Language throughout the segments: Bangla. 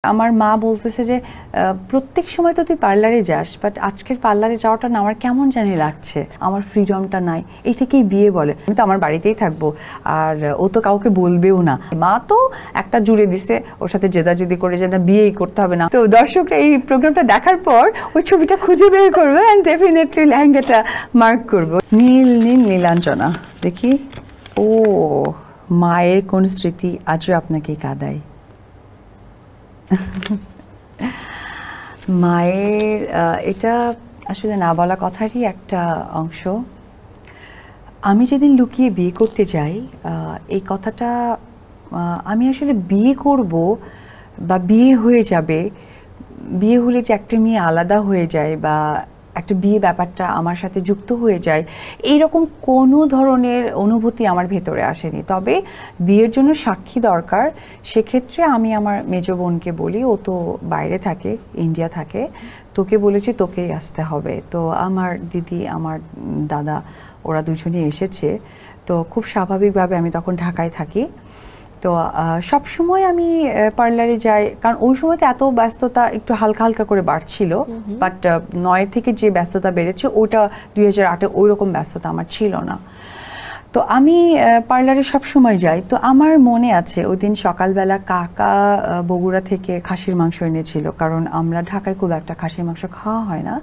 আমার মা বলতেছে যে প্রত্যেক সময় তো তুই পার্লারে যাস, বাট আজকের পার্লারে যাওয়াটা না আমার কেমন জানি লাগছে, আমার ফ্রিডমটা নাই, এইটাকেই বিয়ে বলে। আমি তো আমার বাড়িতেই থাকবো, আর ও তো কাউকে বলবেও না। মা তো একটা জুড়ে দিছে ওর সাথে জেদাজেদি করে যে না বিয়েই করতে হবে না। তো দর্শকরা এই প্রোগ্রামটা দেখার পর ওই ছবিটা খুঁজে বের করবে অ্যান্ড ডেফিনেটলি লেহেঙ্গাটা মার্ক করবো। নীল নীল নীলাঞ্জনা, দেখি ও মায়ের কোন স্মৃতি আজও আপনাকে কাঁদায়। মায়ের এটা আসলে না বলা কথারই একটা অংশ। আমি যেদিন লুকিয়ে বিয়ে করতে যাই, এই কথাটা আমি আসলে বিয়ে করব বা বিয়ে হয়ে যাবে, বিয়ে হলে যে একটা মেয়ে আলাদা হয়ে যায় বা একটা বিয়ে ব্যাপারটা আমার সাথে যুক্ত হয়ে যায়, এইরকম কোনো ধরনের অনুভূতি আমার ভেতরে আসেনি। তবে বিয়ের জন্য সাক্ষী দরকার, সেক্ষেত্রে আমি আমার মেজ বোনকে বলি, ও তো বাইরে থাকে, ইন্ডিয়া থাকে, তোকে বলেছি তোকেই আসতে হবে। তো আমার দিদি, আমার দাদা, ওরা দুজনেই এসেছে। তো খুব স্বাভাবিকভাবে আমি তখন ঢাকায় থাকি। তো সব সময় আমি পার্লারে যাই, কারণ ওই সময়তে এত ব্যস্ততা একটু হালকা হালকা করে বাড়ছিল, বাট 9 থেকে যে ব্যস্ততা বেড়েছে ওটা 2008-এ ওই রকম ব্যস্ততা আমার ছিল না। তো আমি পার্লারে সব সময় যাই। তো আমার মনে আছে ওই দিন সকালবেলা কাকা বগুড়া থেকে খাসির মাংস এনেছিল, কারণ আমরা ঢাকায় খুব একটা খাসির মাংস খাওয়া হয় না।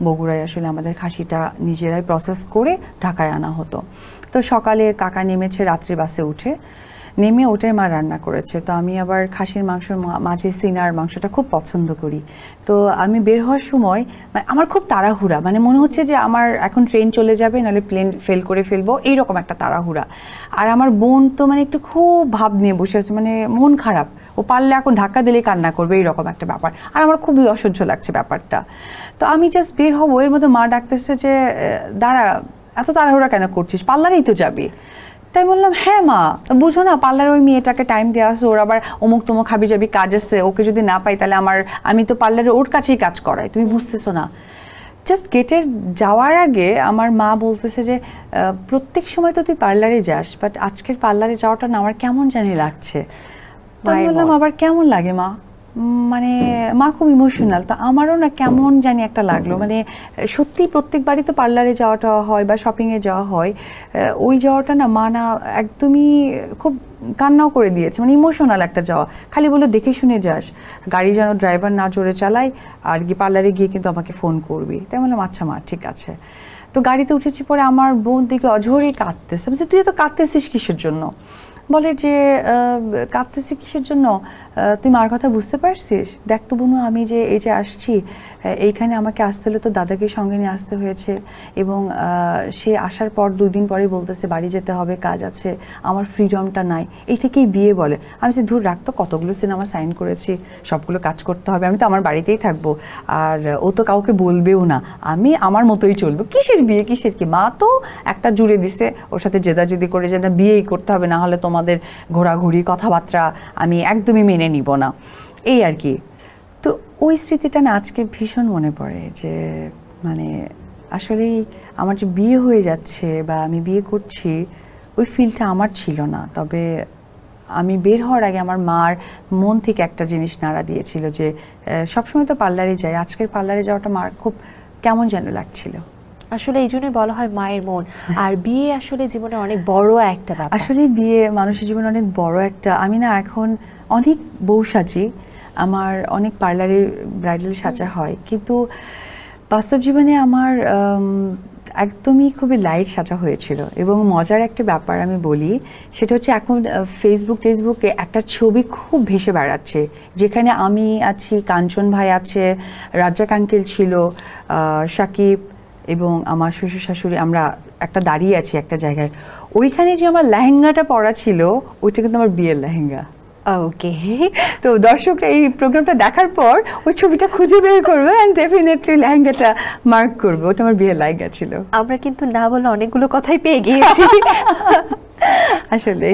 বগুড়ায় আসলে আমাদের খাসিটা নিজেরাই প্রসেস করে ঢাকায় আনা হতো। তো সকালে কাকা নেমেছে, রাত্রি বাসে উঠে নেমে ওটাই মা রান্না করেছে। তো আমি আবার খাসির মাংসর মাঝে সিনার মাংসটা খুব পছন্দ করি। তো আমি বের হওয়ার সময় আমার খুব তাড়াহুড়া, মানে মনে হচ্ছে যে আমার এখন ট্রেন চলে যাবে, নাহলে প্লেন ফেল করে ফেলবো, এইরকম একটা তাড়াহুড়া। আর আমার বোন তো মানে একটু খুব ভাব নিয়ে বসে আছে, মানে মন খারাপ, ও পারলে এখন ধাক্কা দিলেই কান্না করবে, এইরকম একটা ব্যাপার। আর আমার খুবই অসহ্য লাগছে ব্যাপারটা। তো আমি জাস্ট বের হবো, এর মধ্যে মা ডাকতেছে যে দাঁড়া, এত তাড়াহুড়া কেন করছিস, পার্লারেই তো যাবি। তাই বললাম হ্যাঁ মা, বুঝো না পার্লারে ওই মেয়েটাকে টাইম দেওয়া আছে, ওর আবার অমুক তমুক হাবি যাবি কাজ আছে, ওকে যদি না পাই তাহলে আমি তো পার্লারে ওর কাছেই কাজ করাই, তুমি বুঝতেছো না। জাস্ট গেটের যাওয়ার আগে আমার মা বলতেছে যে প্রত্যেক সময় তো তুই পার্লারে যাস, বাট আজকের পার্লারে যাওয়াটা না আমার কেমন জানি লাগছে। তাই বললাম আবার কেমন লাগে মা? মানে মা খুব ইমোশনাল। তো আমারও না কেমন জানি একটা লাগলো, মানে সত্যি প্রত্যেকবারই তো পার্লারে যাওয়াটা হয় বা শপিংয়ে যাওয়া হয়, ওই যাওয়াটা না মা না একদমই খুব কান্নাও করে দিয়েছে, মানে ইমোশনাল একটা যাওয়া। খালি বলে দেখে শুনে যাস, গাড়ি যেন ড্রাইভার না জোরে চালায়, আর কি পার্লারে গিয়ে কিন্তু আমাকে ফোন করবি। তাই বললাম আচ্ছা মা ঠিক আছে। তো গাড়িতে উঠেছি, পরে আমার বোন দিকে অঝরে কাঁদতেছে। বলছে তুই তো কাঁদতেছিস কিসের জন্য? বলে যে কাঁদতেছি কিসের জন্য, তুই মার কথা বুঝতে পারছিস? দেখ তো বোনু, আমি যে এই যে আসছি, এইখানে আমাকে আসতে হলে তো দাদাকে সঙ্গে নিয়ে আসতে হয়েছে, এবং সে আসার পর 2 দিন পরে বলতেছে বাড়ি যেতে হবে, কাজ আছে, আমার ফ্রিডমটা নাই, এইটাকেই বিয়ে বলে। আমি যে দূর রাখতো, কতগুলো সিনেমা সাইন করেছি, সবগুলো কাজ করতে হবে, আমি তো আমার বাড়িতেই থাকবো, আর ও তো কাউকে বলবেও না, আমি আমার মতোই চলবো, কিসের বিয়ে কিসের কি। মা তো একটা জুড়ে দিছে ওর সাথে জেদাজেদি করে যে না বিয়েই করতে হবে, না হলে তোমাদের ঘোরাঘুরি কথাবার্তা আমি একদমই মেনে নিব না, এই আর কি। তো ওই স্মৃতিটা না আজকে ভীষণ মনে পড়ে, যে মানে আসলেই আমার যে বিয়ে হয়ে যাচ্ছে বা আমি বিয়ে করছি, ওই ফিলটা আমার ছিল না। তবে আমি বের হওয়ার আগে আমার মার মন থেকে একটা জিনিস নাড়া দিয়েছিল, যে সবসময় তো পার্লারে যাই, আজকের পার্লারে যাওয়াটা মার খুব কেমন যেন লাগছিল। আসলে এই জন্যই বলা হয় মায়ের মন। আর বিয়ে আসলে জীবনে অনেক বড় একটা ব্যাপার। আসলে বিয়ে মানুষের জীবনে অনেক বড় একটা, আমি না এখন অনেক বউ সাজি, আমার অনেক পার্লারে ব্রাইডাল সাজা হয়, কিন্তু বাস্তব জীবনে আমার একদমই খুবই লাইট সাজা হয়েছিল। এবং মজার একটা ব্যাপার আমি বলি, সেটা হচ্ছে এখন ফেসবুকে একটা ছবি খুব ভেসে বেড়াচ্ছে, যেখানে আমি আছি, কাঞ্চন ভাই আছে, রাজ্জাক আঙ্কেল ছিল, সাকিব এবং আমার শ্বশুর শাশুড়ি, আমরা একটা দাঁড়িয়ে আছি একটা জায়গায়। ওইখানে যে আমার লেহেঙ্গাটা পরা ছিল, ওইটা কিন্তু আমার বিয়ের লেহেঙ্গা। ওকে। তো দর্শকরা এই প্রোগ্রামটা দেখার পর ওই ছবিটা খুঁজে বের করবে অ্যান্ড ডেফিনেটলি লেহেঙ্গাটা মার্ক করবে, ওটা আমার বিয়ের লেহেঙ্গা ছিল। আমরা কিন্তু না বলে অনেকগুলো কথাই পেয়ে গিয়েছি আসলে।